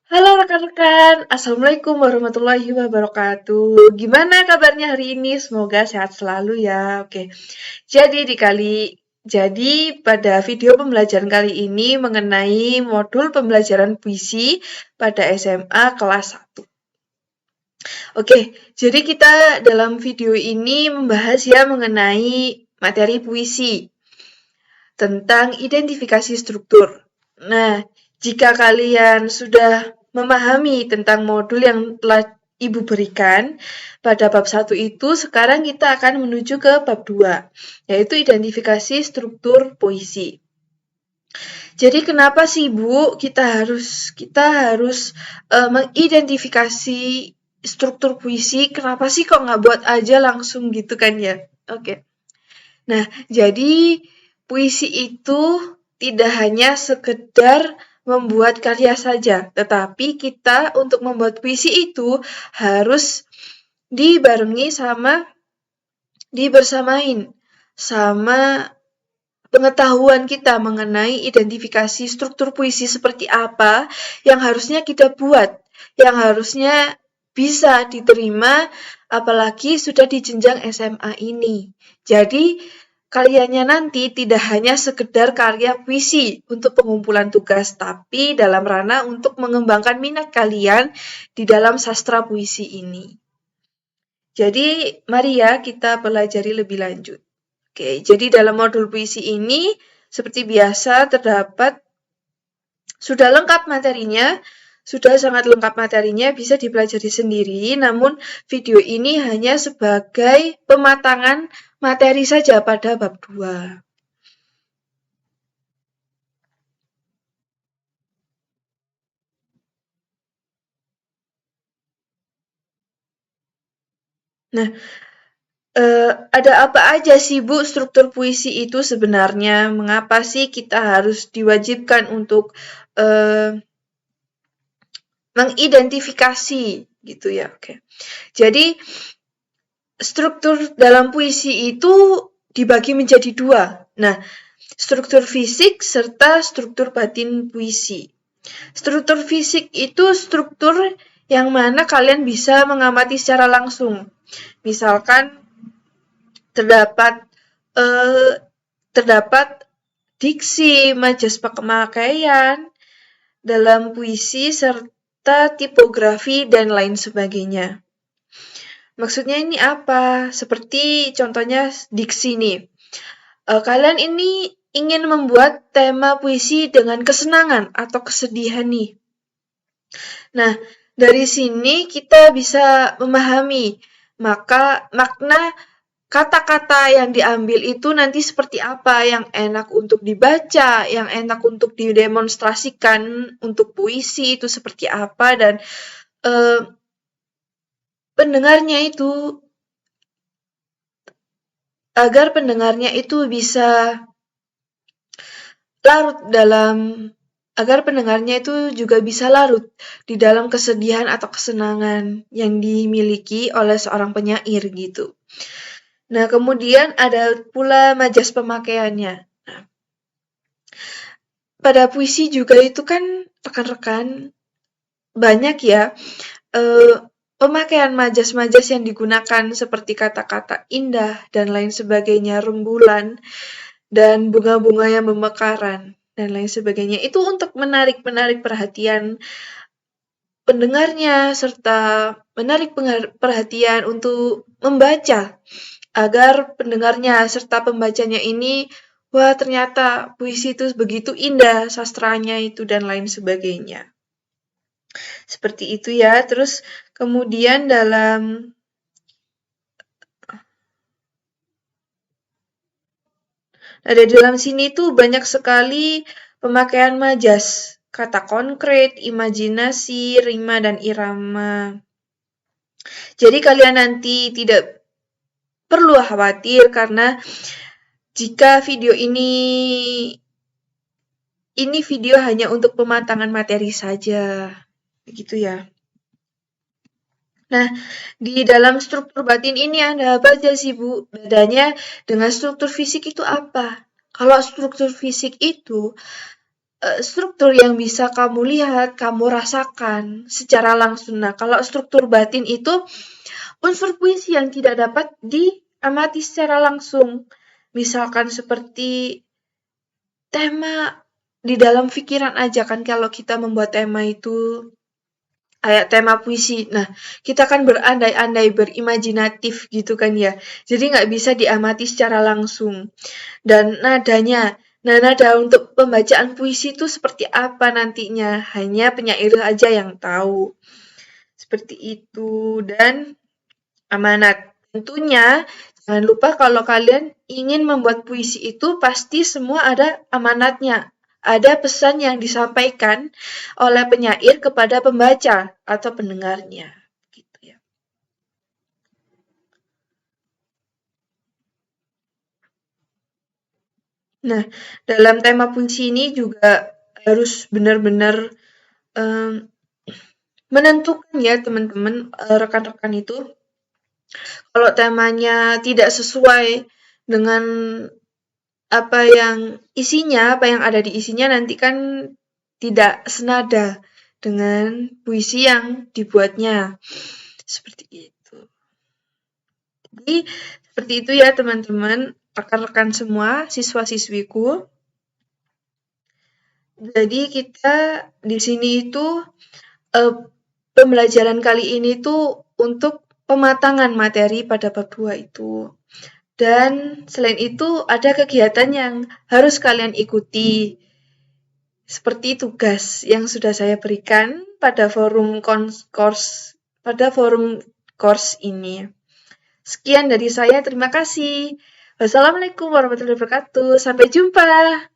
Halo rekan-rekan, Assalamualaikum warahmatullahi wabarakatuh. Gimana kabarnya hari ini? Semoga sehat selalu ya. Oke, jadi pada video pembelajaran kali ini mengenai modul pembelajaran puisi pada SMA kelas 1. Oke, jadi kita dalam video ini membahas ya mengenai materi puisi tentang identifikasi struktur. Nah, jika kalian sudah memahami tentang modul yang telah Ibu berikan pada bab 1 itu, sekarang kita akan menuju ke bab 2, yaitu identifikasi struktur puisi. Jadi kenapa sih Bu kita harus mengidentifikasi struktur puisi? Kenapa sih kok nggak buat aja langsung gitu kan ya? Oke. Nah, jadi puisi itu tidak hanya sekedar membuat karya saja, tetapi kita untuk membuat puisi itu harus dibersamain sama pengetahuan kita mengenai identifikasi struktur puisi seperti apa yang harusnya kita buat, yang harusnya bisa diterima apalagi sudah di jenjang SMA ini. Jadi, karyanya nanti tidak hanya sekedar karya puisi untuk pengumpulan tugas, tapi dalam ranah untuk mengembangkan minat kalian di dalam sastra puisi ini. Jadi, mari ya kita pelajari lebih lanjut. Oke, jadi dalam modul puisi ini, seperti biasa sudah lengkap materinya, sudah sangat lengkap materinya, bisa dipelajari sendiri, namun video ini hanya sebagai pematangan materi saja pada bab 2. Nah, ada apa aja sih Bu struktur puisi itu sebenarnya? Mengapa sih kita harus diwajibkan untuk mengidentifikasi gitu ya? Oke. Jadi struktur dalam puisi itu dibagi menjadi 2. Nah, struktur fisik serta struktur batin puisi. Struktur fisik itu struktur yang mana kalian bisa mengamati secara langsung. Misalkan terdapat diksi, majas pemakaian dalam puisi serta tipografi dan lain sebagainya. Maksudnya ini apa? Seperti contohnya diksi nih. Kalian ini ingin membuat tema puisi dengan kesenangan atau kesedihan nih. Nah, dari sini kita bisa memahami makna kata-kata yang diambil itu nanti seperti apa, yang enak untuk dibaca, yang enak untuk didemonstrasikan untuk puisi itu seperti apa, dan agar pendengarnya itu bisa juga bisa larut di dalam kesedihan atau kesenangan yang dimiliki oleh seorang penyair gitu. Nah, kemudian ada pula majas pemakaiannya. Nah, pada puisi juga itu kan rekan-rekan banyak ya pemakaian majas-majas yang digunakan seperti kata-kata indah dan lain sebagainya, rembulan dan bunga-bunga yang memekaran dan lain sebagainya. Itu untuk menarik perhatian pendengarnya serta menarik perhatian untuk membaca agar pendengarnya serta pembacanya ini wah ternyata puisi itu begitu indah sastranya itu dan lain sebagainya. Seperti itu ya. Terus kemudian dalam sini tuh banyak sekali pemakaian majas, kata konkret, imajinasi, rima, dan irama. Jadi kalian nanti tidak perlu khawatir karena jika video ini video hanya untuk pematangan materi saja. Begitu ya. Nah, di dalam struktur batin ini ada apa aja sih Bu? Bedanya dengan struktur fisik itu apa? Kalau struktur fisik itu struktur yang bisa kamu lihat, kamu rasakan secara langsung. Nah, kalau struktur batin itu unsur puisi yang tidak dapat diamati secara langsung. Misalkan seperti tema di dalam pikiran aja kan kalau kita membuat tema itu kayak tema puisi. Nah, kita kan berandai-andai, berimajinatif gitu kan ya. Jadi nggak bisa diamati secara langsung. Dan nadanya, nah nada untuk pembacaan puisi itu seperti apa nantinya, hanya penyair aja yang tahu. Seperti itu. Dan amanat. Tentunya, jangan lupa kalau kalian ingin membuat puisi itu pasti semua ada amanatnya. Ada pesan yang disampaikan oleh penyair kepada pembaca atau pendengarnya. Gitu ya. Nah, dalam tema puisi ini juga harus benar-benar um, menentukan ya teman-teman, rekan-rekan itu, kalau temanya tidak sesuai dengan apa yang isinya, apa yang ada di isinya nanti kan tidak senada dengan puisi yang dibuatnya. Seperti itu. Jadi, seperti itu ya teman-teman, rekan-rekan semua, siswa-siswiku. Jadi kita di sini itu pembelajaran kali ini tuh untuk pematangan materi pada bab 2 itu. Dan selain itu ada kegiatan yang harus kalian ikuti. Seperti tugas yang sudah saya berikan pada forum course ini. Sekian dari saya, terima kasih. Wassalamualaikum warahmatullahi wabarakatuh. Sampai jumpa.